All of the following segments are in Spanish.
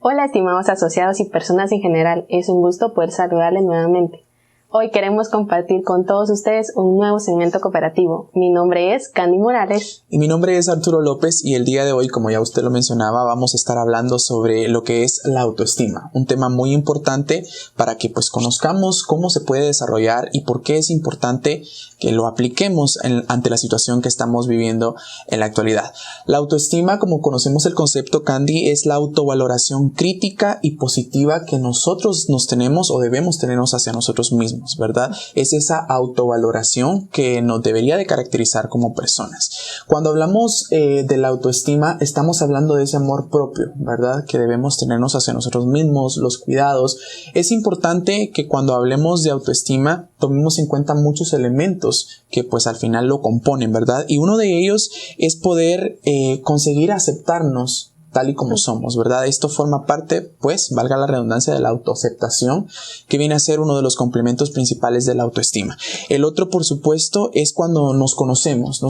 Hola, estimados asociados y personas en general, es un gusto poder saludarles nuevamente. Hoy queremos compartir con todos ustedes un nuevo segmento cooperativo. Mi nombre es Candy Morales. Y mi nombre es Arturo López y el día de hoy, como ya usted lo mencionaba, vamos a estar hablando sobre lo que es la autoestima. Un tema muy importante para que conozcamos cómo se puede desarrollar y por qué es importante que lo apliquemos ante la situación que estamos viviendo en la actualidad. La autoestima, como conocemos el concepto, Candy, es la autovaloración crítica y positiva que nosotros nos tenemos o debemos tenernos hacia nosotros mismos, ¿verdad? Es esa autovaloración que nos debería de caracterizar como personas. Cuando hablamos de la autoestima, estamos hablando de ese amor propio, ¿verdad? Que debemos tenernos hacia nosotros mismos, los cuidados. Es importante que cuando hablemos de autoestima, tomemos en cuenta muchos elementos que al final lo componen, ¿verdad? Y uno de ellos es poder conseguir aceptarnos tal y como somos, ¿verdad? Esto forma parte, valga la redundancia, de la autoaceptación, que viene a ser uno de los complementos principales de la autoestima. El otro, por supuesto, es cuando nos conocemos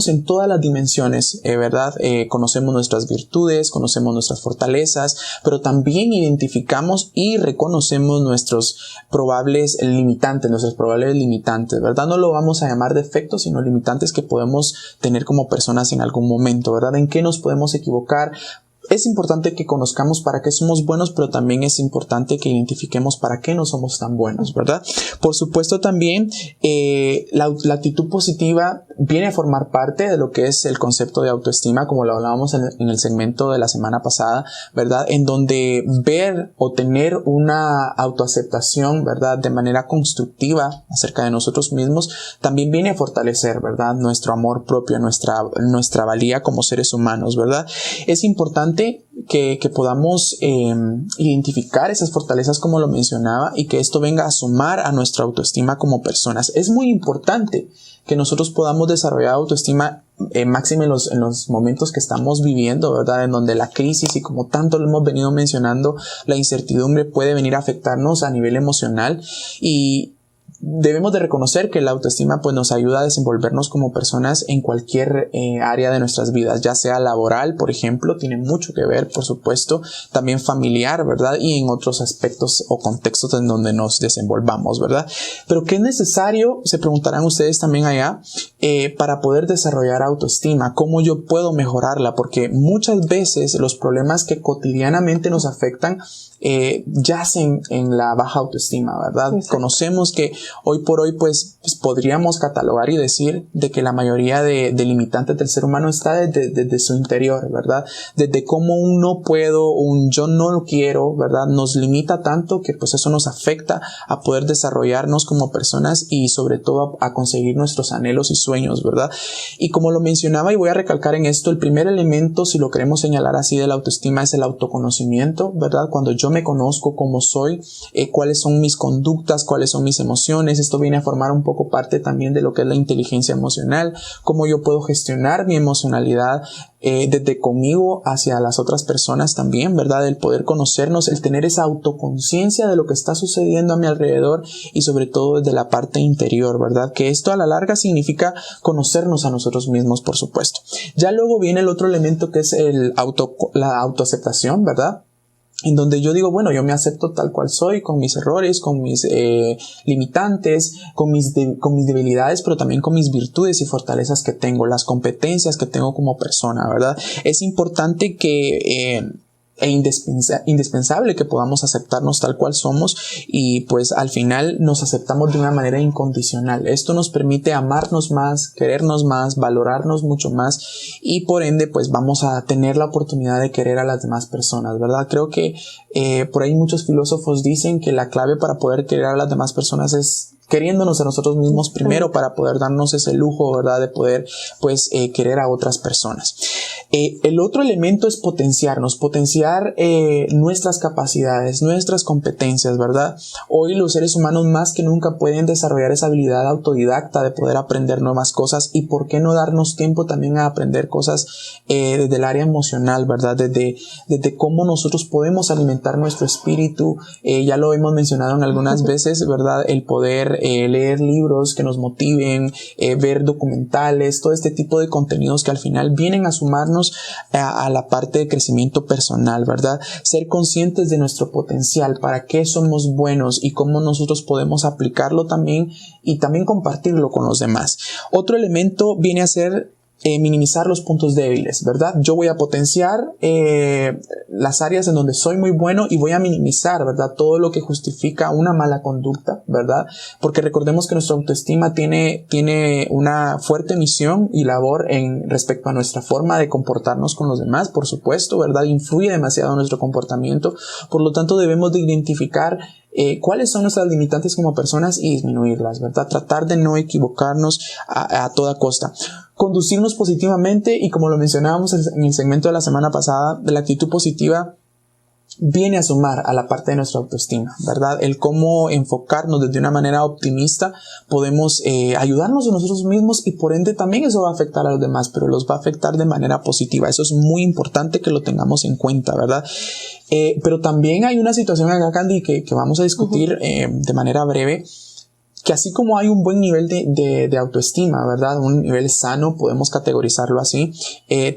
en todas las dimensiones, ¿verdad? Conocemos nuestras virtudes, conocemos nuestras fortalezas, pero también identificamos y reconocemos nuestros probables limitantes, ¿verdad? No lo vamos a llamar defectos, sino limitantes que podemos tener como personas en algún momento, ¿verdad? ¿En qué nos podemos equivocar? Es importante que conozcamos para qué somos buenos, pero también es importante que identifiquemos para qué no somos tan buenos, ¿verdad? Por supuesto, también la actitud positiva viene a formar parte de lo que es el concepto de autoestima, como lo hablábamos en el segmento de la semana pasada, ¿verdad? En donde ver o tener una autoaceptación, ¿verdad? De manera constructiva acerca de nosotros mismos, también viene a fortalecer, ¿verdad? Nuestro amor propio, nuestra valía como seres humanos, ¿verdad? Es importante que podamos identificar esas fortalezas, como lo mencionaba, y que esto venga a sumar a nuestra autoestima como personas. Es muy importante que nosotros podamos desarrollar autoestima máximo en los momentos que estamos viviendo, ¿verdad? En donde la crisis, y como tanto lo hemos venido mencionando, la incertidumbre puede venir a afectarnos a nivel emocional, y debemos de reconocer que la autoestima nos ayuda a desenvolvernos como personas en cualquier área de nuestras vidas, ya sea laboral, por ejemplo, tiene mucho que ver, por supuesto, también familiar, ¿verdad? Y en otros aspectos o contextos en donde nos desenvolvamos, ¿verdad? Pero ¿qué es necesario? Se preguntarán ustedes también allá, para poder desarrollar autoestima. ¿Cómo yo puedo mejorarla? Porque muchas veces los problemas que cotidianamente nos afectan yacen en la baja autoestima, ¿verdad? Exacto. Conocemos que hoy por hoy podríamos catalogar y decir de que la mayoría de limitantes del ser humano está desde su interior, ¿verdad? Desde cómo un no puedo, un yo no lo quiero, ¿verdad? Nos limita tanto que eso nos afecta a poder desarrollarnos como personas y sobre todo a conseguir nuestros anhelos y sueños, ¿verdad? Y como lo mencionaba, y voy a recalcar en esto, el primer elemento, si lo queremos señalar así, de la autoestima es el autoconocimiento, ¿verdad? Cuando yo me conozco cómo soy, cuáles son mis conductas, cuáles son mis emociones. Esto viene a formar un poco parte también de lo que es la inteligencia emocional, cómo yo puedo gestionar mi emocionalidad desde conmigo hacia las otras personas también, ¿verdad? El poder conocernos, el tener esa autoconciencia de lo que está sucediendo a mi alrededor y sobre todo desde la parte interior, ¿verdad? Que esto a la larga significa conocernos a nosotros mismos, por supuesto. Ya luego viene el otro elemento que es la autoaceptación, ¿verdad? En donde yo digo, yo me acepto tal cual soy, con mis errores, con mis limitantes, con mis debilidades, pero también con mis virtudes y fortalezas que tengo, las competencias que tengo como persona, ¿verdad? Es importante que indispensable que podamos aceptarnos tal cual somos y al final nos aceptamos de una manera incondicional. Esto nos permite amarnos más, querernos más, valorarnos mucho más y por ende vamos a tener la oportunidad de querer a las demás personas, ¿verdad? Creo que por ahí muchos filósofos dicen que la clave para poder querer a las demás personas es queriéndonos a nosotros mismos primero para poder darnos ese lujo, ¿verdad? De poder, querer a otras personas. El otro elemento es potenciar nuestras capacidades, nuestras competencias, ¿verdad? Hoy los seres humanos más que nunca pueden desarrollar esa habilidad autodidacta de poder aprender nuevas cosas y por qué no darnos tiempo también a aprender cosas desde el área emocional, ¿verdad? Desde cómo nosotros podemos alimentar nuestro espíritu. Ya lo hemos mencionado en algunas veces, ¿verdad? El poder leer libros que nos motiven, ver documentales, todo este tipo de contenidos que al final vienen a sumarnos a la parte de crecimiento personal, ¿verdad? Ser conscientes de nuestro potencial, para qué somos buenos y cómo nosotros podemos aplicarlo también y también compartirlo con los demás. Otro elemento viene a ser minimizar los puntos débiles, ¿verdad? Yo voy a potenciar las áreas en donde soy muy bueno y voy a minimizar, ¿verdad? Todo lo que justifica una mala conducta, ¿verdad? Porque recordemos que nuestra autoestima tiene una fuerte misión y labor respecto a nuestra forma de comportarnos con los demás, por supuesto, ¿verdad? Influye demasiado en nuestro comportamiento, por lo tanto debemos de identificar cuáles son nuestras limitantes como personas y disminuirlas, ¿verdad? Tratar de no equivocarnos a toda costa. Conducirnos positivamente, y como lo mencionábamos en el segmento de la semana pasada, de la actitud positiva viene a sumar a la parte de nuestra autoestima, ¿verdad? El cómo enfocarnos desde una manera optimista, podemos ayudarnos a nosotros mismos y por ende también eso va a afectar a los demás, pero los va a afectar de manera positiva. Eso es muy importante que lo tengamos en cuenta, ¿verdad? Pero también hay una situación acá, Candy, que vamos a discutir de manera breve, que así como hay un buen nivel de autoestima, ¿verdad? Un nivel sano, podemos categorizarlo así.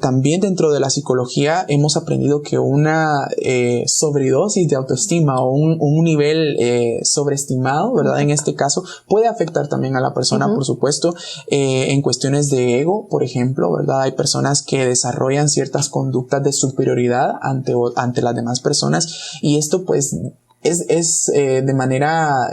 También dentro de la psicología hemos aprendido que una sobredosis de autoestima o un nivel sobreestimado, ¿verdad? En este caso, puede afectar también a la persona, por supuesto, en cuestiones de ego, por ejemplo, ¿verdad? Hay personas que desarrollan ciertas conductas de superioridad ante las demás personas, y esto pues es de manera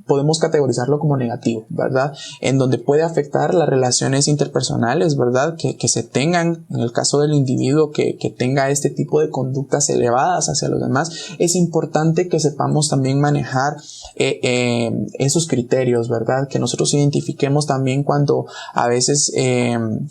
podemos categorizarlo como negativo, ¿verdad? En donde puede afectar las relaciones interpersonales, ¿verdad? Que se tengan, en el caso del individuo que tenga este tipo de conductas elevadas hacia los demás. Es importante que sepamos también manejar esos criterios, ¿verdad? Que nosotros identifiquemos también cuando a veces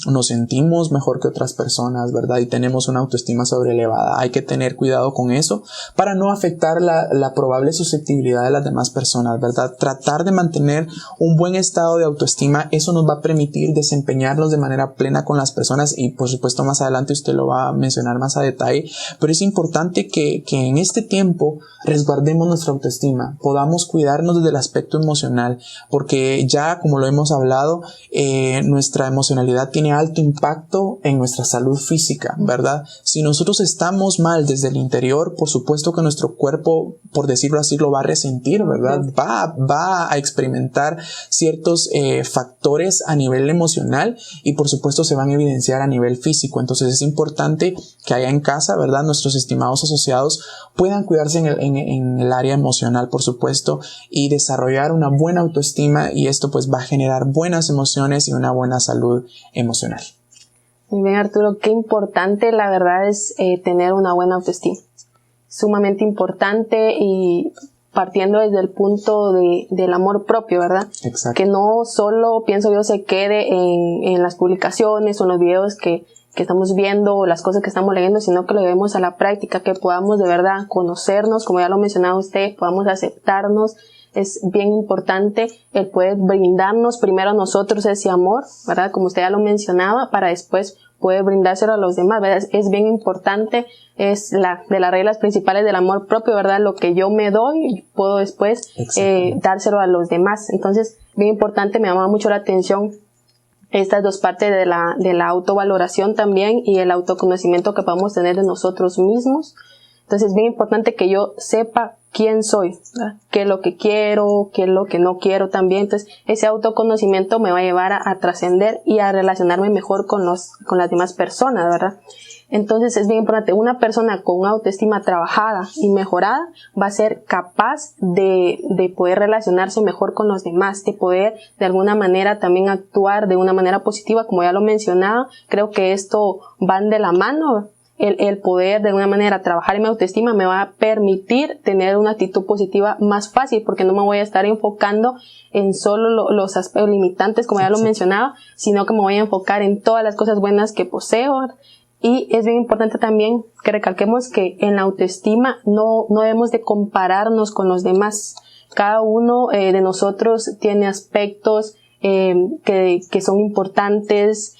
nos sentimos mejor que otras personas, ¿verdad? Y tenemos una autoestima sobrelevada. Hay que tener cuidado con eso para no afectar la probable susceptibilidad de las demás personas, ¿verdad? Tratar de mantener un buen estado de autoestima, eso nos va a permitir desempeñarnos de manera plena con las personas, y por supuesto más adelante usted lo va a mencionar más a detalle, pero es importante que en este tiempo resguardemos nuestra autoestima, podamos cuidarnos desde el aspecto emocional, porque ya como lo hemos hablado, nuestra emocionalidad tiene alto impacto en nuestra salud física, ¿verdad? Si nosotros estamos mal desde el interior, por supuesto que nuestro cuerpo, por decirlo así, lo va a resentir, ¿verdad? Va a experimentar ciertos factores a nivel emocional y por supuesto se van a evidenciar a nivel físico. Entonces es importante que allá en casa, ¿verdad?, nuestros estimados asociados puedan cuidarse en el área emocional, por supuesto, y desarrollar una buena autoestima, y esto pues va a generar buenas emociones y una buena salud emocional. Muy bien, Arturo, qué importante la verdad es tener una buena autoestima. Sumamente importante, y partiendo desde el punto del amor propio, ¿verdad? Exacto. Que no solo, pienso yo, se quede en las publicaciones o en los videos que estamos viendo o las cosas que estamos leyendo, sino que lo llevemos a la práctica, que podamos de verdad conocernos, como ya lo mencionaba usted, podamos aceptarnos. Es bien importante el poder brindarnos primero a nosotros ese amor, ¿verdad? Como usted ya lo mencionaba, para después poder brindárselo a los demás, ¿verdad? Es bien importante, es de las reglas principales del amor propio, ¿verdad? Lo que yo me doy, puedo después dárselo a los demás. Entonces, bien importante, me llama mucho la atención estas dos partes de la autovaloración también, y el autoconocimiento que podemos tener de nosotros mismos. Entonces, es bien importante que yo sepa quién soy, ¿verdad? Qué es lo que quiero, qué es lo que no quiero también. Entonces, ese autoconocimiento me va a llevar a trascender y a relacionarme mejor con las demás personas, ¿verdad? Entonces, es bien importante. Una persona con una autoestima trabajada y mejorada va a ser capaz de poder relacionarse mejor con los demás, de poder de alguna manera también actuar de una manera positiva, como ya lo mencionaba. Creo que esto van de la mano. El poder de alguna manera trabajar en mi autoestima me va a permitir tener una actitud positiva más fácil, porque no me voy a estar enfocando en solo los aspectos limitantes, como ya lo mencionaba, sino que me voy a enfocar en todas las cosas buenas que poseo. Y es bien importante también que recalquemos que en la autoestima no debemos de compararnos con los demás. Cada uno de nosotros tiene aspectos que son importantes,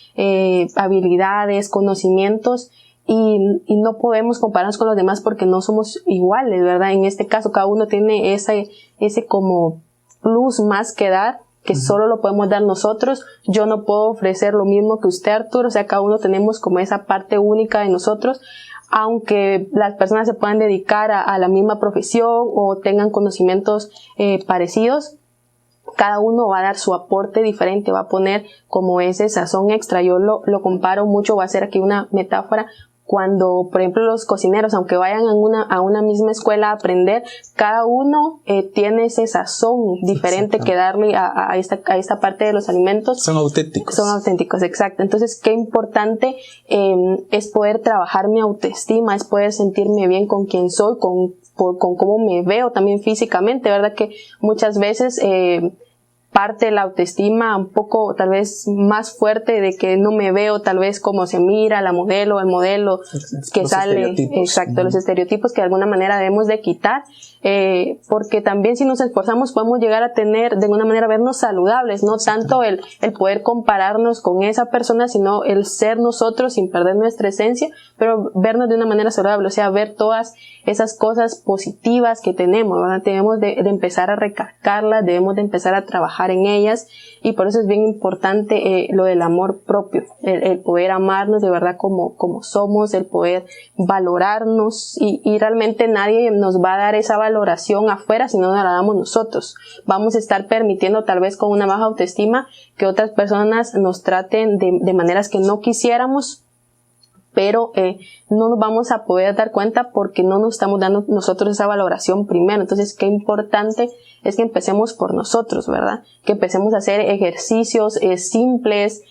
habilidades, conocimientos, y no podemos compararnos con los demás porque no somos iguales, ¿verdad? En este caso, cada uno tiene ese como plus más que dar, que solo lo podemos dar nosotros. Yo no puedo ofrecer lo mismo que usted, Arturo, o sea, cada uno tenemos como esa parte única de nosotros, aunque las personas se puedan dedicar a la misma profesión o tengan conocimientos parecidos. Cada uno va a dar su aporte diferente, va a poner como ese sazón extra. Yo lo comparo mucho, voy a hacer aquí una metáfora. Cuando, por ejemplo, los cocineros, aunque vayan a una misma escuela a aprender, cada uno tiene ese sazón diferente que darle a esta parte de los alimentos. Son auténticos. Son auténticos, exacto. Entonces, qué importante es poder trabajar mi autoestima, es poder sentirme bien con quien soy, con cómo me veo también físicamente, ¿verdad? Que muchas veces parte de la autoestima un poco tal vez más fuerte de que no me veo tal vez como se mira la modelo, el modelo que los sale, exacto, los estereotipos que de alguna manera debemos de quitar, porque también si nos esforzamos podemos llegar a tener de alguna manera vernos saludables, no tanto el poder compararnos con esa persona, sino el ser nosotros sin perder nuestra esencia, pero vernos de una manera saludable, o sea, ver todas esas cosas positivas que tenemos, ¿verdad? Debemos de empezar a recalcarlas, debemos de empezar a trabajar en ellas, y por eso es bien importante lo del amor propio, el poder amarnos de verdad como somos, el poder valorarnos, y realmente nadie nos va a dar esa valoración afuera si no nos la damos nosotros. Vamos a estar permitiendo tal vez con una baja autoestima que otras personas nos traten de maneras que no quisiéramos, pero no nos vamos a poder dar cuenta porque no nos estamos dando nosotros esa valoración primero. Entonces, qué importante es que empecemos por nosotros, ¿verdad? Que empecemos a hacer ejercicios simples,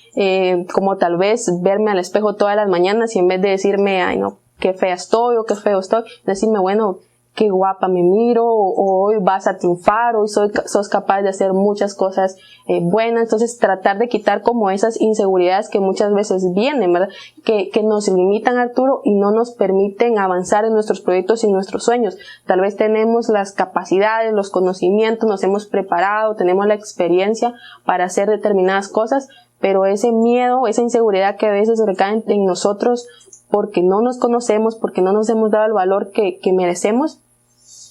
como tal vez verme al espejo todas las mañanas y en vez de decirme, ay no, qué fea estoy o qué feo estoy, decirme, bueno, qué guapa me miro, o hoy vas a triunfar, hoy sos capaz de hacer muchas cosas buenas. Entonces tratar de quitar como esas inseguridades que muchas veces vienen, ¿verdad? Que nos limitan, Arturo, y no nos permiten avanzar en nuestros proyectos y nuestros sueños. Tal vez tenemos las capacidades, los conocimientos, nos hemos preparado, tenemos la experiencia para hacer determinadas cosas, pero ese miedo, esa inseguridad que a veces recae en nosotros porque no nos conocemos, porque no nos hemos dado el valor que merecemos,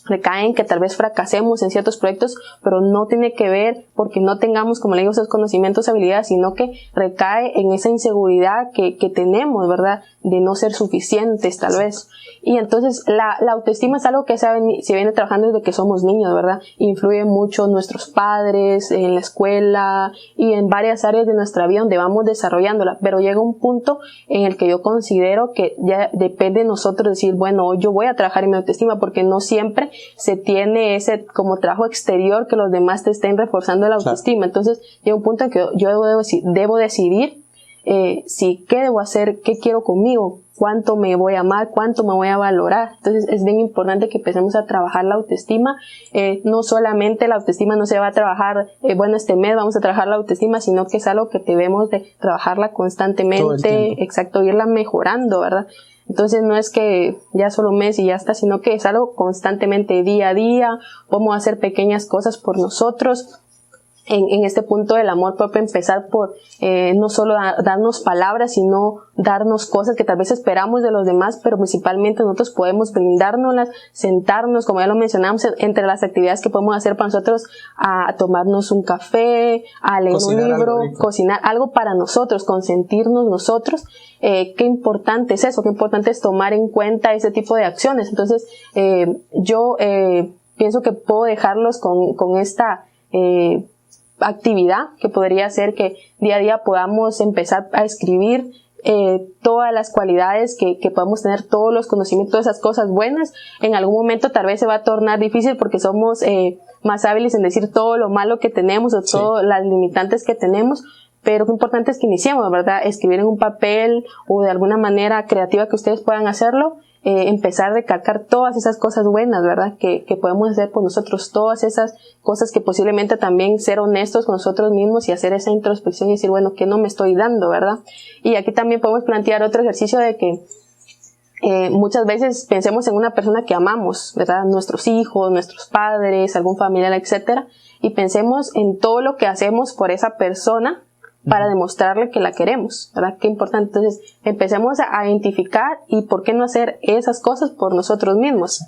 recaen que tal vez fracasemos en ciertos proyectos, pero no tiene que ver porque no tengamos, como le digo, esos conocimientos, habilidades, sino que recae en esa inseguridad que tenemos, ¿verdad? De no ser suficientes, tal vez. Y entonces la autoestima es algo que se viene trabajando desde que somos niños, ¿verdad? Influye mucho nuestros padres, en la escuela y en varias áreas de nuestra vida donde vamos desarrollándola, pero llega un punto en el que yo considero que ya depende de nosotros decir, bueno, yo voy a trabajar en mi autoestima, porque no siempre se tiene ese como trabajo exterior que los demás te estén reforzando la autoestima. Claro. Entonces llega un punto en que yo debo decidir si qué debo hacer, qué quiero conmigo, cuánto me voy a amar, cuánto me voy a valorar. Entonces es bien importante que empecemos a trabajar la autoestima. No solamente la autoestima no se va a trabajar, bueno, este mes vamos a trabajar la autoestima, sino que es algo que debemos de trabajarla constantemente, exacto, irla mejorando, ¿verdad? Entonces no es que ya solo un mes y ya está, sino que es algo constantemente, día a día. Vamos a hacer pequeñas cosas por nosotros. En este punto del amor propio, empezar por no solo darnos palabras, sino darnos cosas que tal vez esperamos de los demás, pero principalmente nosotros podemos brindárnoslas, sentarnos, como ya lo mencionamos, entre las actividades que podemos hacer para nosotros, a tomarnos un café, a leer un libro, cocinar algo para nosotros, consentirnos nosotros. Qué importante es eso, qué importante es tomar en cuenta ese tipo de acciones. Entonces yo pienso que puedo dejarlos con esta actividad, que podría ser que día a día podamos empezar a escribir todas las cualidades que podemos tener, todos los conocimientos, todas esas cosas buenas. En algún momento tal vez se va a tornar difícil porque somos más hábiles en decir todo lo malo que tenemos o todas las limitantes que tenemos, pero lo importante es que iniciemos, ¿verdad? Escribir en un papel o de alguna manera creativa que ustedes puedan hacerlo, empezar a recalcar todas esas cosas buenas, ¿verdad? Que podemos hacer por nosotros, todas esas cosas que posiblemente también ser honestos con nosotros mismos y hacer esa introspección y decir, bueno, ¿qué no me estoy dando, verdad? Y aquí también podemos plantear otro ejercicio de que muchas veces pensemos en una persona que amamos, ¿verdad? Nuestros hijos, nuestros padres, algún familiar, etcétera, y pensemos en todo lo que hacemos por esa persona para demostrarle que la queremos, ¿verdad? Qué importante. Entonces, empecemos a identificar y por qué no hacer esas cosas por nosotros mismos.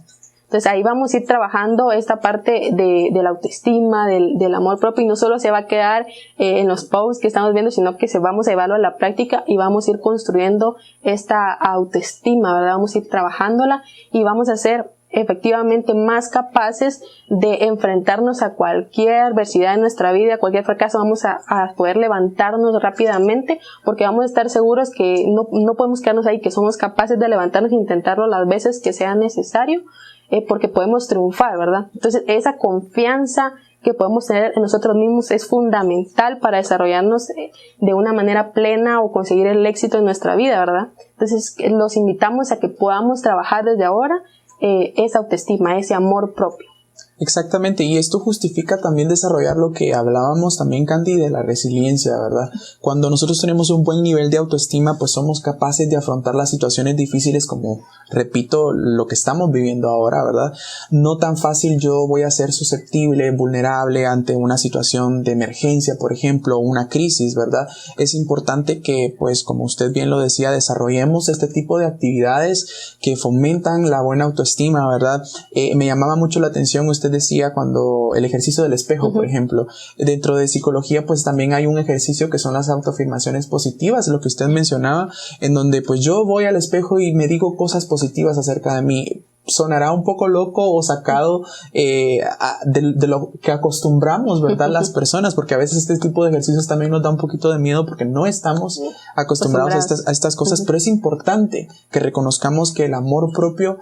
Entonces ahí vamos a ir trabajando esta parte de la autoestima, del amor propio, y no solo se va a quedar en los posts que estamos viendo, sino que vamos a llevarlo a la práctica y vamos a ir construyendo esta autoestima, ¿verdad? Vamos a ir trabajándola y vamos a ser efectivamente más capaces de enfrentarnos a cualquier adversidad en nuestra vida, cualquier fracaso. Vamos a poder levantarnos rápidamente, porque vamos a estar seguros que no podemos quedarnos ahí, que somos capaces de levantarnos e intentarlo las veces que sea necesario, porque podemos triunfar, ¿verdad? Entonces esa confianza que podemos tener en nosotros mismos es fundamental para desarrollarnos de una manera plena o conseguir el éxito en nuestra vida, ¿verdad? Entonces los invitamos a que podamos trabajar desde ahora esa autoestima, ese amor propio. Exactamente, y esto justifica también desarrollar lo que hablábamos también, Candy, de la resiliencia, ¿verdad? Cuando nosotros tenemos un buen nivel de autoestima, pues somos capaces de afrontar las situaciones difíciles, como, repito, lo que estamos viviendo ahora, ¿verdad? No tan fácil yo voy a ser susceptible, vulnerable ante una situación de emergencia, por ejemplo, una crisis, ¿verdad? Es importante que, pues, como usted bien lo decía, desarrollemos este tipo de actividades que fomentan la buena autoestima, ¿verdad? Me llamaba mucho la atención, usted decía, cuando el ejercicio del espejo, por ejemplo, dentro de psicología, pues también hay un ejercicio que son las autoafirmaciones positivas, lo que usted mencionaba, en donde pues yo voy al espejo y me digo cosas positivas acerca de mí. Sonará un poco loco o sacado de lo que acostumbramos, ¿verdad? Las personas, porque a veces este tipo de ejercicios también nos da un poquito de miedo porque no estamos acostumbrados a estas cosas, pero es importante que reconozcamos que el amor propio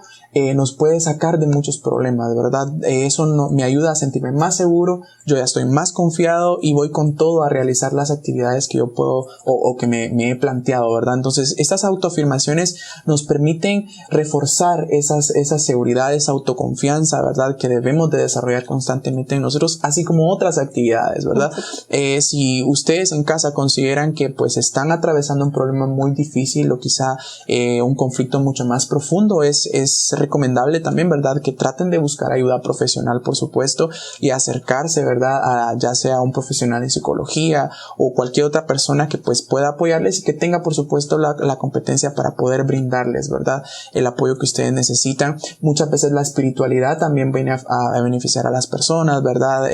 nos puede sacar de muchos problemas, ¿verdad? Eso me ayuda a sentirme más seguro, yo ya estoy más confiado y voy con todo a realizar las actividades que yo puedo o que me he planteado, ¿verdad? Entonces, estas autoafirmaciones nos permiten reforzar esas seguridad, esa autoconfianza, ¿verdad? Que debemos de desarrollar constantemente en nosotros, así como otras actividades, ¿verdad? Si ustedes en casa consideran que pues están atravesando un problema muy difícil o quizá un conflicto mucho más profundo, es recomendable también, ¿verdad? Que traten de buscar ayuda profesional, por supuesto, y acercarse, ¿verdad? Ya sea un profesional en psicología o cualquier otra persona que pues pueda apoyarles y que tenga, por supuesto, la competencia para poder brindarles, ¿verdad? El apoyo que ustedes necesitan. Muchas veces la espiritualidad también viene a beneficiar a las personas, ¿verdad?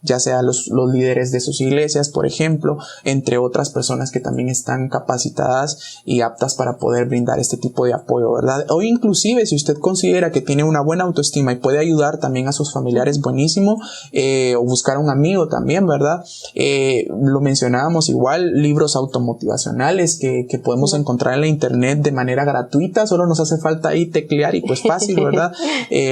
Ya sea los líderes de sus iglesias, por ejemplo, entre otras personas que también están capacitadas y aptas para poder brindar este tipo de apoyo, ¿verdad? O inclusive si usted considera que tiene una buena autoestima y puede ayudar también a sus familiares, buenísimo, o buscar un amigo también, ¿verdad? Lo mencionábamos igual, libros automotivacionales que podemos encontrar en la internet de manera gratuita, solo nos hace falta ahí teclear y pues fácil, ¿verdad?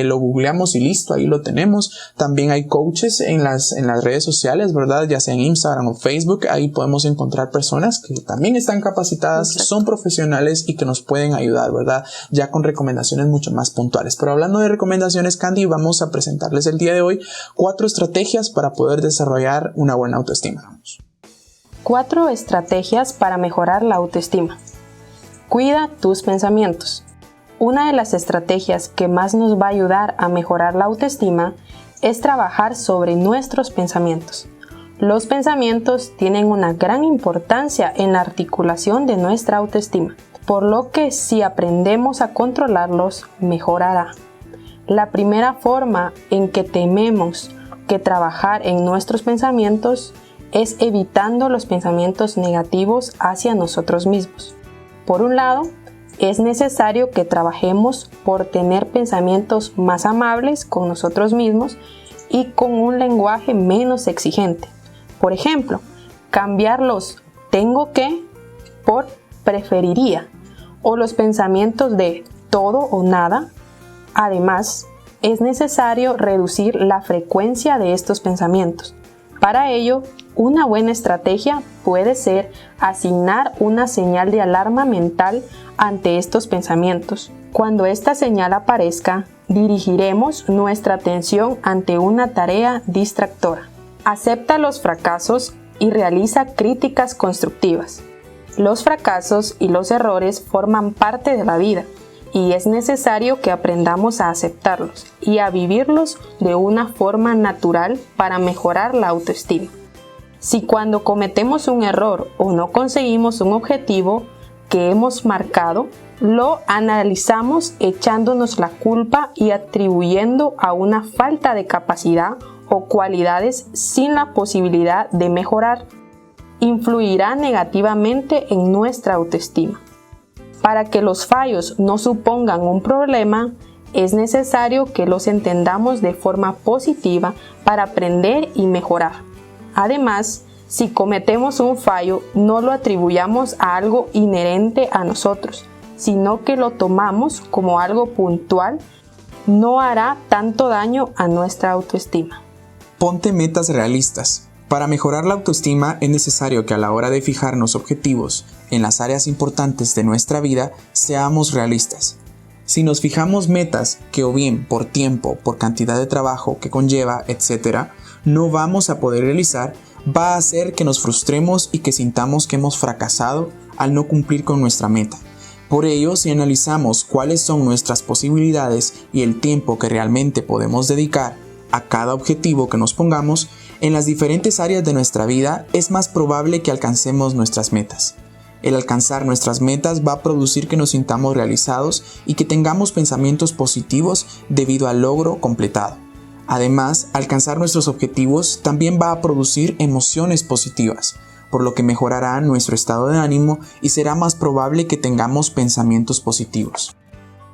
Lo googleamos y listo, ahí lo tenemos. También hay coaches en las redes sociales, ¿verdad? Ya sea en Instagram o Facebook, ahí podemos encontrar personas que también están capacitadas, son profesionales y que nos pueden ayudar, ¿verdad? Ya con recomendaciones mucho más puntuales. Pero hablando de recomendaciones, Candy, vamos a presentarles el día de hoy 4 estrategias para poder desarrollar una buena autoestima. 4 estrategias para mejorar la autoestima. Cuida tus pensamientos. Una de las estrategias que más nos va a ayudar a mejorar la autoestima es trabajar sobre nuestros pensamientos. Los pensamientos tienen una gran importancia en la articulación de nuestra autoestima, por lo que si aprendemos a controlarlos, mejorará. La primera forma en que tenemos que trabajar en nuestros pensamientos es evitando los pensamientos negativos hacia nosotros mismos. Por un lado, es necesario que trabajemos por tener pensamientos más amables con nosotros mismos y con un lenguaje menos exigente. Por ejemplo, cambiar los tengo que por preferiría o los pensamientos de todo o nada. Además, es necesario reducir la frecuencia de estos pensamientos. Para ello, una buena estrategia puede ser asignar una señal de alarma mental ante estos pensamientos. Cuando esta señal aparezca, dirigiremos nuestra atención ante una tarea distractora. Acepta los fracasos y realiza críticas constructivas. Los fracasos y los errores forman parte de la vida y es necesario que aprendamos a aceptarlos y a vivirlos de una forma natural para mejorar la autoestima. Si cuando cometemos un error o no conseguimos un objetivo que hemos marcado, lo analizamos echándonos la culpa y atribuyendo a una falta de capacidad o cualidades sin la posibilidad de mejorar, influirá negativamente en nuestra autoestima. Para que los fallos no supongan un problema, es necesario que los entendamos de forma positiva para aprender y mejorar. Además, si cometemos un fallo, no lo atribuyamos a algo inherente a nosotros, sino que lo tomamos como algo puntual, no hará tanto daño a nuestra autoestima. Ponte metas realistas. Para mejorar la autoestima es necesario que a la hora de fijarnos objetivos en las áreas importantes de nuestra vida, seamos realistas. Si nos fijamos metas que o bien por tiempo, por cantidad de trabajo que conlleva, etc., no vamos a poder realizar, va a hacer que nos frustremos y que sintamos que hemos fracasado al no cumplir con nuestra meta. Por ello, si analizamos cuáles son nuestras posibilidades y el tiempo que realmente podemos dedicar a cada objetivo que nos pongamos, en las diferentes áreas de nuestra vida es más probable que alcancemos nuestras metas. El alcanzar nuestras metas va a producir que nos sintamos realizados y que tengamos pensamientos positivos debido al logro completado. Además, alcanzar nuestros objetivos también va a producir emociones positivas, por lo que mejorará nuestro estado de ánimo y será más probable que tengamos pensamientos positivos.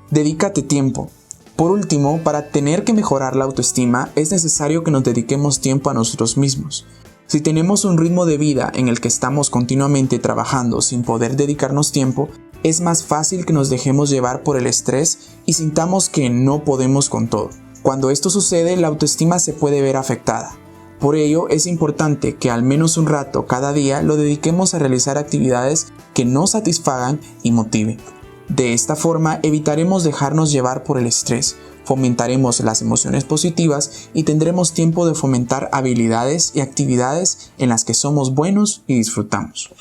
Dedícate tiempo. Por último, para tener que mejorar la autoestima, es necesario que nos dediquemos tiempo a nosotros mismos. Si tenemos un ritmo de vida en el que estamos continuamente trabajando sin poder dedicarnos tiempo, es más fácil que nos dejemos llevar por el estrés y sintamos que no podemos con todo. Cuando esto sucede, la autoestima se puede ver afectada. Por ello, es importante que al menos un rato cada día lo dediquemos a realizar actividades que nos satisfagan y motiven. De esta forma, evitaremos dejarnos llevar por el estrés, fomentaremos las emociones positivas y tendremos tiempo de fomentar habilidades y actividades en las que somos buenos y disfrutamos.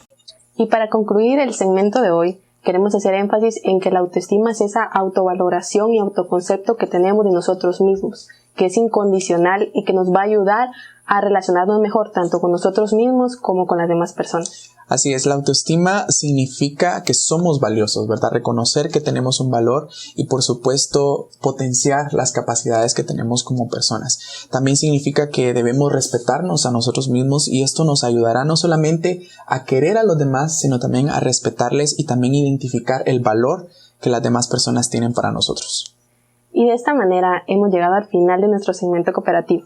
Y para concluir el segmento de hoy, queremos hacer énfasis en que la autoestima es esa autovaloración y autoconcepto que tenemos de nosotros mismos, que es incondicional y que nos va a ayudar a relacionarnos mejor tanto con nosotros mismos como con las demás personas. Así es, la autoestima significa que somos valiosos, ¿verdad? Reconocer que tenemos un valor y, por supuesto, potenciar las capacidades que tenemos como personas. También significa que debemos respetarnos a nosotros mismos y esto nos ayudará no solamente a querer a los demás, sino también a respetarles y también identificar el valor que las demás personas tienen para nosotros. Y de esta manera hemos llegado al final de nuestro segmento cooperativo.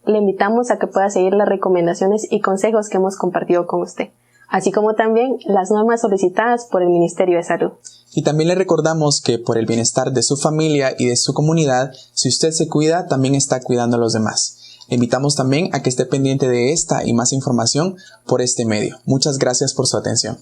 Le invitamos a que pueda seguir las recomendaciones y consejos que hemos compartido con usted, así como también las normas solicitadas por el Ministerio de Salud. Y también le recordamos que por el bienestar de su familia y de su comunidad, si usted se cuida, también está cuidando a los demás. Le invitamos también a que esté pendiente de esta y más información por este medio. Muchas gracias por su atención.